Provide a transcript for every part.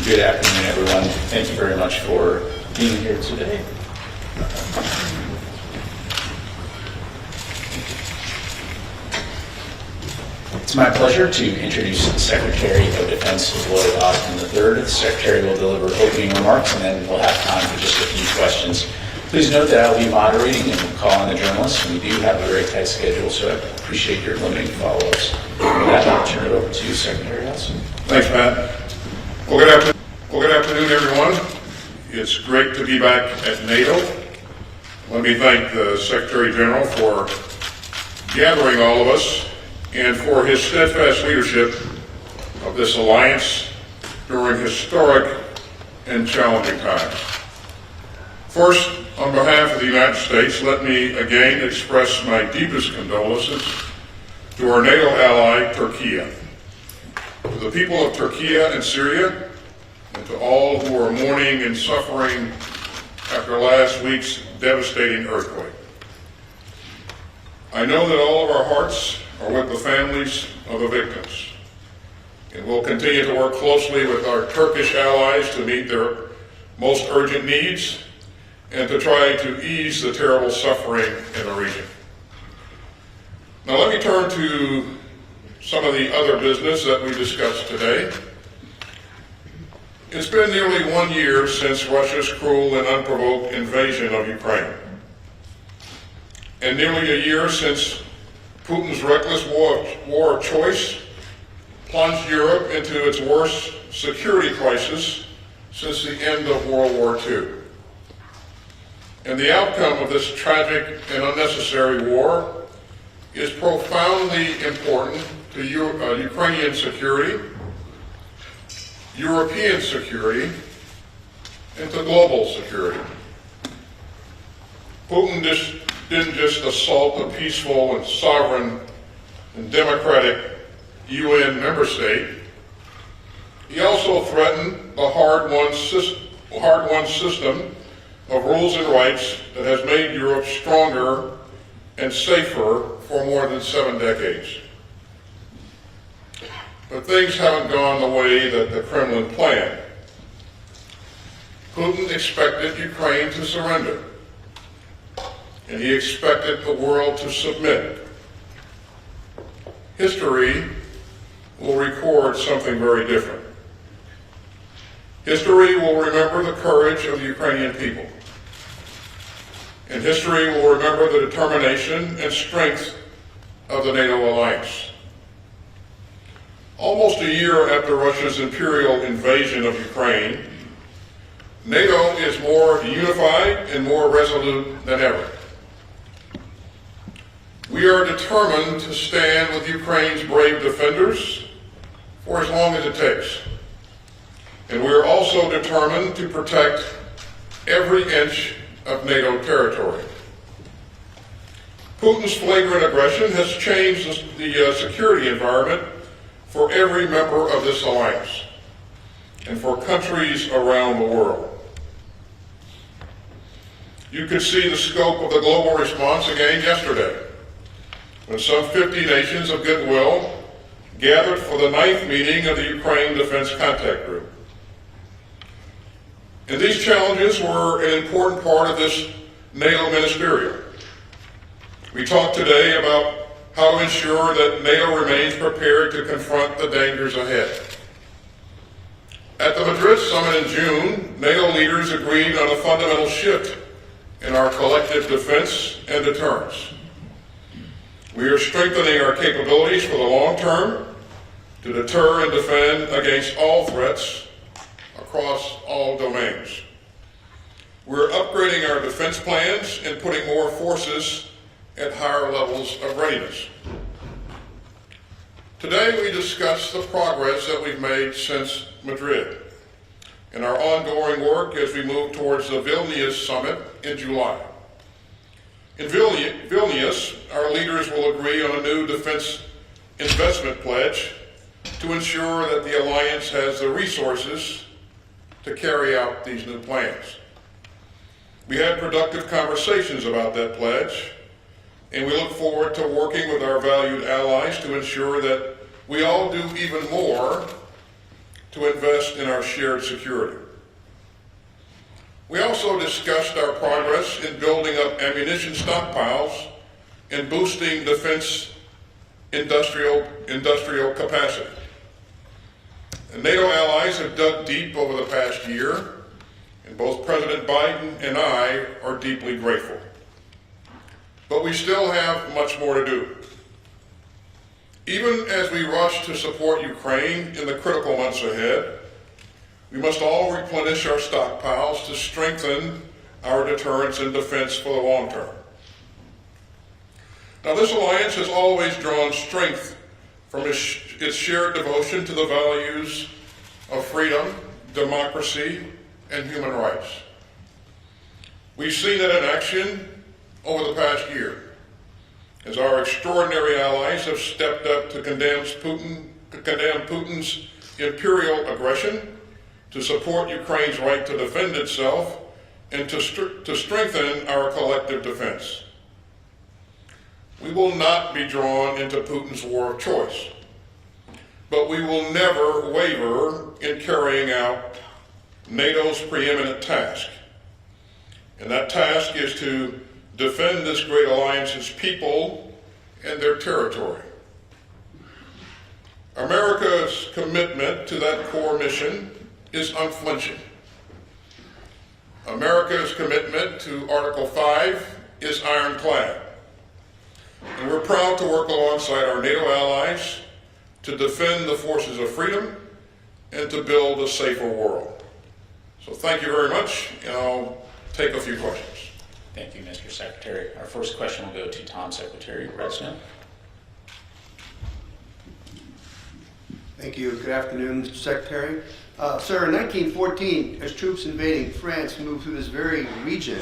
Good afternoon, everyone. Thank you very much for being here today. It's my pleasure to introduce Secretary of Defense Lloyd Austin III. The Secretary will deliver opening remarks, and then we'll have time for just a few questions. Please note that I'll be moderating and we'll call on the journalists. We do have a very tight schedule, so I appreciate your limiting follow-ups. With that, I'll turn it over to Secretary Austin. Thanks, Pat. Well, good afternoon, everyone. It's great to be back at NATO. Let me thank the Secretary General for gathering all of us and for his steadfast leadership of this alliance during historic and challenging times. First, on behalf of the United States, let me again express my deepest condolences to our NATO ally, Turkey, to the people of Turkey and Syria, and to all who are mourning and suffering after last week's devastating earthquake. I know that all of our hearts are with the families of the victims, and we'll continue to work closely with our Turkish allies to meet their most urgent needs and to try to ease the terrible suffering in the region. Now let me turn to some of the other business that we discussed today. It's been nearly 1 year since Russia's cruel and unprovoked invasion of Ukraine, and nearly a year since Putin's reckless war of choice plunged Europe into its worst security crisis since the end of World War II. And the outcome of this tragic and unnecessary war is profoundly important to Ukrainian security, European security, and to global security. Putin didn't just assault a peaceful and sovereign and democratic UN member state. He also threatened the hard-won system of rules and rights that has made Europe stronger and safer for more than 7 decades. But things haven't gone the way that the Kremlin planned. Putin expected Ukraine to surrender, and he expected the world to submit. History will record something very different. History will remember the courage of the Ukrainian people. And history will remember the determination and strength of the NATO alliance. Almost a year after Russia's imperial invasion of Ukraine, NATO is more unified and more resolute than ever. We are determined to stand with Ukraine's brave defenders for as long as it takes. And we are also determined to protect every inch of NATO territory. Putin's flagrant aggression has changed the security environment for every member of this alliance and for countries around the world. You could see the scope of the global response again yesterday, when some 50 nations of goodwill gathered for the 9th meeting of the Ukraine Defense Contact Group. And these challenges were an important part of this NATO ministerial. We talked today about how to ensure that NATO remains prepared to confront the dangers ahead. At the Madrid summit in June, NATO leaders agreed on a fundamental shift in our collective defense and deterrence. We are strengthening our capabilities for the long term to deter and defend against all threats across all domains. We're upgrading our defense plans and putting more forces at higher levels of readiness. Today we discuss the progress that we've made since Madrid and our ongoing work as we move towards the Vilnius summit in July. In Vilnius, our leaders will agree on a new defense investment pledge to ensure that the alliance has the resources to carry out these new plans. We had productive conversations about that pledge, and we look forward to working with our valued allies to ensure that we all do even more to invest in our shared security. We also discussed our progress in building up ammunition stockpiles and boosting defense industrial capacity. And NATO allies have dug deep over the past year, and both President Biden and I are deeply grateful. But we still have much more to do. Even as we rush to support Ukraine in the critical months ahead, we must all replenish our stockpiles to strengthen our deterrence and defense for the long term. Now, this alliance has always drawn strength from its shared devotion to the values of freedom, democracy, and human rights. We've seen it in action over the past year, as our extraordinary allies have stepped up to condemn Putin's imperial aggression, to support Ukraine's right to defend itself, and to strengthen our collective defense. We will not be drawn into Putin's war of choice, but we will never waver in carrying out NATO's preeminent task. And that task is to defend this great alliance's people and their territory. America's commitment to that core mission is unflinching. America's commitment to Article 5 is ironclad. And we're proud to work alongside our NATO allies to defend the forces of freedom and to build a safer world. So thank you very much, and I'll take a few questions. Thank you, Mr. Secretary. Our first question will go to Tom Secretary Redstone. Thank you. Good afternoon, Mr. Secretary. Sir, in 1914, as troops invading France moved through this very region,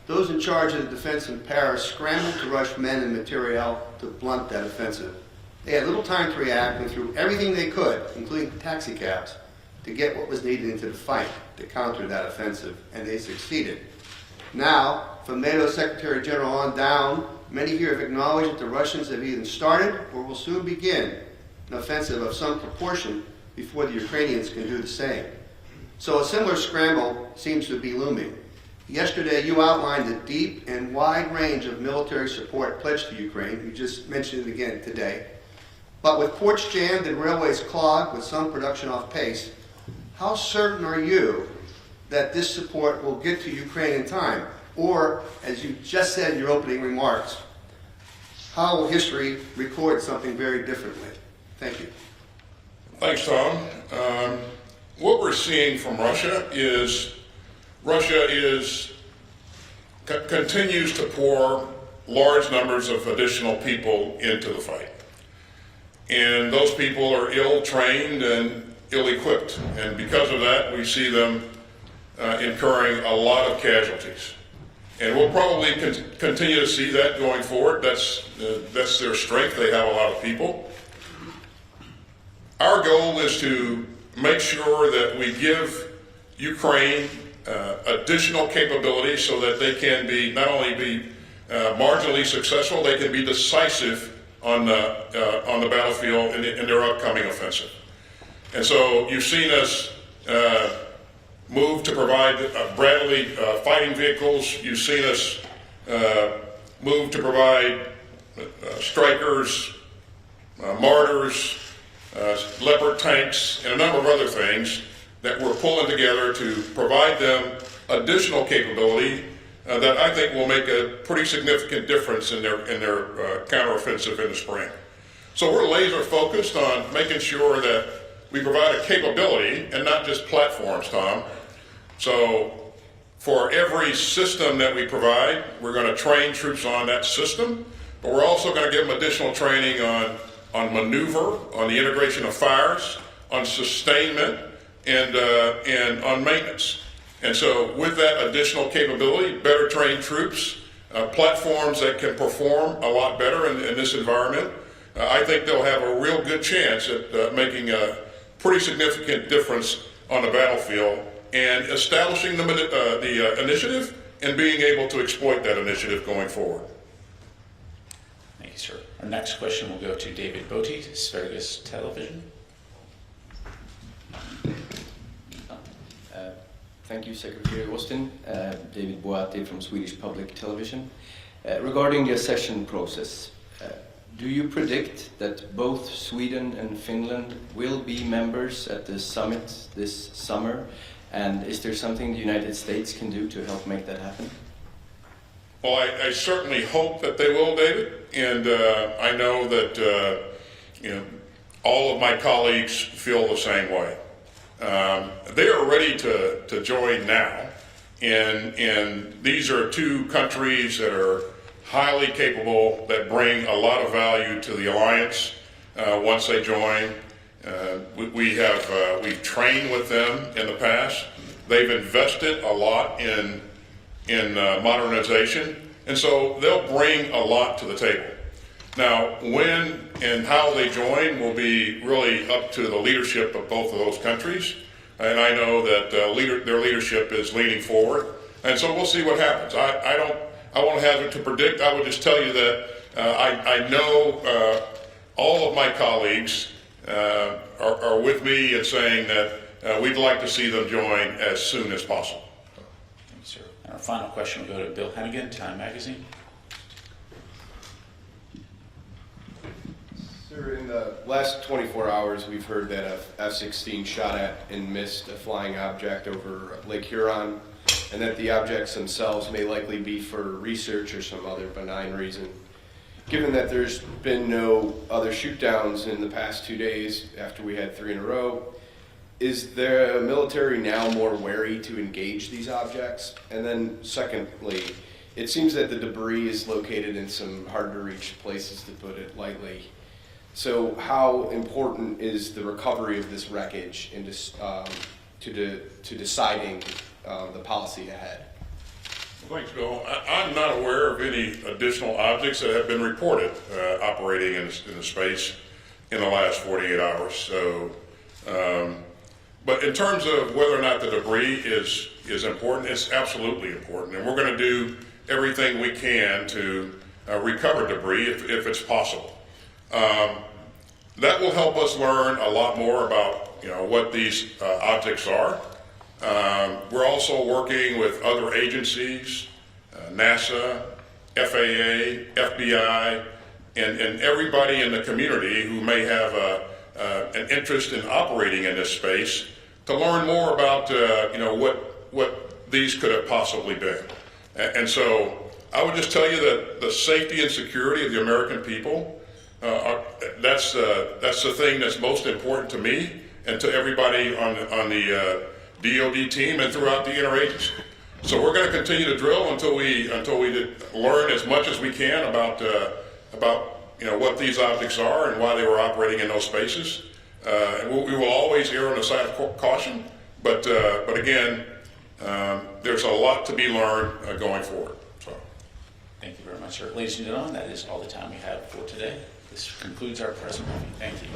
those in charge of the defense in Paris scrambled to rush men and materiel to blunt that offensive. They had little time to react and threw everything they could, including taxicabs, to get what was needed into the fight to counter that offensive, and they succeeded. Now, from NATO Secretary General on down, many here have acknowledged that the Russians have either started or will soon begin an offensive of some proportion before the Ukrainians can do the same. So a similar scramble seems to be looming. Yesterday, you outlined a deep and wide range of military support pledged to Ukraine. You just mentioned it again today. But with ports jammed and railways clogged with some production off pace, how certain are you that this support will get to Ukraine in time? Or, as you just said in your opening remarks, how will history record something very differently? Thank you. Thanks, Tom. What we're seeing from Russia is continues to pour large numbers of additional people into the fight. And those people are ill-trained and ill-equipped. And because of that, we see them incurring a lot of casualties. And we'll probably continue to see that going forward. That's their strength. They have a lot of people. Our goal is to make sure that we give Ukraine additional capabilities so that they can be not only be marginally successful, they can be decisive on the battlefield in their upcoming offensive. And so you've seen us move to provide Bradley fighting vehicles. You've seen us move to provide Strikers, Martyrs, Leopard tanks, and a number of other things that we're pulling together to provide them additional capability that I think will make a pretty significant difference in their counteroffensive in the spring. So we're laser focused on making sure that we provide a capability and not just platforms, Tom. So for every system that we provide, we're going to train troops on that system, but we're also going to give them additional training on maneuver, on the integration of fires, on sustainment, and on maintenance. And so with that additional capability, better trained troops, platforms that can perform a lot better in this environment, I think they'll have a real good chance at making a pretty significant difference on the battlefield and establishing the initiative and being able to exploit that initiative going forward. Thank you, sir. Our next question will go to David Bote, Sveriges Television. Thank you, Secretary Austin. David Boati from Swedish Public Television. Regarding the accession process, do you predict that both Sweden and Finland will be members at the summit this summer? And is there something the United States can do to help make that happen? Well, I certainly hope that they will, David, and I know that all of my colleagues feel the same way. They are ready to join now, and these are two countries that are highly capable, that bring a lot of value to the alliance once they join. We've trained with them in the past. They've invested a lot in modernization, and so they'll bring a lot to the table. Now, when and how they join will be really up to the leadership of both of those countries, and I know that their leadership is leaning forward, and so we'll see what happens. I won't hazard to predict. I would just tell you that I know all of my colleagues are with me in saying that we'd like to see them join as soon as possible. Thank you, sir. And our final question will go to Bill Hennigan, Time Magazine. Sir, in the last 24 hours, we've heard that a F-16 shot at and missed a flying object over Lake Huron, and that the objects themselves may likely be for research or some other benign reason. Given that there's been no other shoot-downs in the past 2 days after we had 3 in a row, is the military now more wary to engage these objects? And then secondly, it seems that the debris is located in some hard-to-reach places, to put it lightly. So how important is the recovery of this wreckage to deciding the policy ahead? Thanks, Bill. I'm not aware of any additional objects that have been reported operating in the space in the last 48 hours. So, but in terms of whether or not the debris is important, it's absolutely important, and we're going to do everything we can to recover debris if it's possible. That will help us learn a lot more about what these objects are. We're also working with other agencies, NASA, FAA, FBI, and everybody in the community who may have an interest in operating in this space to learn more about what these could have possibly been. And so I would just tell you that the safety and security of the American people, that's the thing that's most important to me and to everybody on the DoD team and throughout the interagency. So we're going to continue to drill until we learn as much as we can about what these objects are and why they were operating in those spaces. We will always err on the side of caution, but again, there's a lot to be learned going forward. So. Thank you very much, sir. Ladies and gentlemen, that is all the time we have for today. This concludes our press briefing. Thank you.